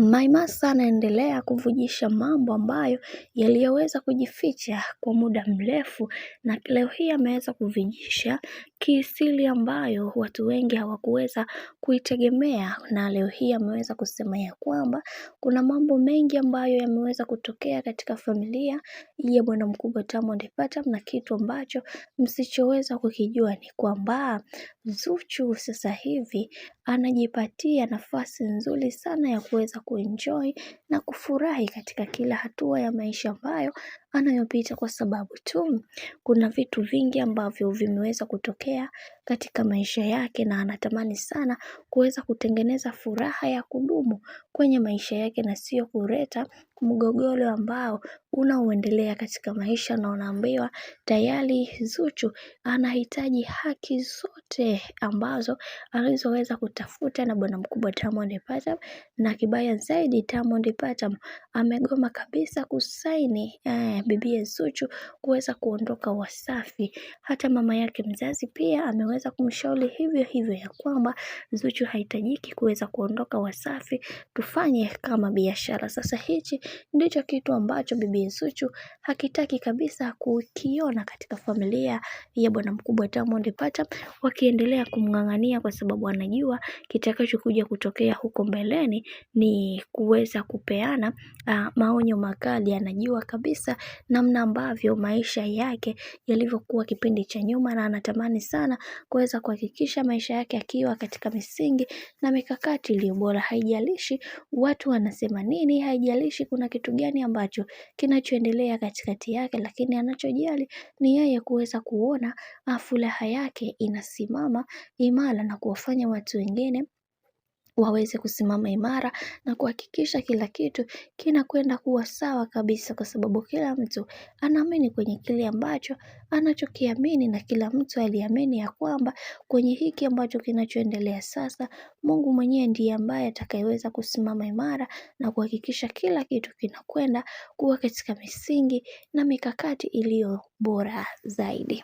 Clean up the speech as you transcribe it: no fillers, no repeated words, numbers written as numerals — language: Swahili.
Maimasa anaendelea kuvujisha mambo ambayo yaliyoweza kujificha kwa muda mrefu, na leo hii ameweza kuvujisha kisiri ambayo watu wengi hawakuweza kuitegemea, na leo hii ameweza kusema ya kwamba kuna mambo mengi ambayo yameweza kutokea katika familia ya bwana mkubwa Diamond Platnumz, na kitu ambacho msichoweza kukijua ni kwamba Zuchu sasa hivi anajipatia nafasi nzuri sana ya kuweza kuenjoy na kufurahi katika kila hatua ya maisha ambayo anayopita, kwa sababu tu kuna vitu vingi ambavyo vimeweza kutokea katika maisha yake, na anatamani sana kuweza kutengeneza furaha ya kudumu kwenye maisha yake na sio kuleta mgogoro ambao unaoendelea katika maisha. Na unaambiwa tayari Zuchu anahitaji haki zote ambazo alizoweza kutafuta na bwana mkubwa Diamond Platnumz, na kibaya zaidi Diamond Platnumz amegoma kabisa kusaini bibi Zuchu kuweza kuondoka Wasafi. Hata mama yake mzazi pia ameweza kumshauri hivyo hivyo ya kwamba Zuchu haitajiki kuweza kuondoka Wasafi, tufanye kama biashara. Sasa hichi ndicho kitu ambacho bibi Zuchu hakitaki kabisa kukiona katika familia ya bwana mkubwa Diamond Platnumz, wakiendelea kumng'ang'ania kwa sababu anajua kitakachokuja kutokea huko mbeleni ni kuweza kupeana maonyo makali. Anajua kabisa namna ambavyo maisha yake yalivyokuwa kipindi cha nyuma, na anatamani sana kuweza kuhakikisha maisha yake akiwa katika misingi na mikakati iliyo bora. Haijalishi watu wanasema nini, haijalishi kuna kitu gani ambacho kinachoendelea katikati yake, lakini anachojali ni yeye kuweza kuona furaha yake inasimama imara na kuwafanya watu wengine waweze kusimama imara na kuhakikisha kila kitu kinakwenda kuwa sawa kabisa, kwa sababu kila mtu anaamini kwenye kile ambacho anachokiamini, na kila mtu aliamini ya kwamba kwenye hiki ambacho kinachoendelea sasa, Mungu mwenyewe ndiye ambaye atakayeweza kusimama imara na kuhakikisha kila kitu kinakwenda kuwa katika misingi na mikakati iliyo bora zaidi.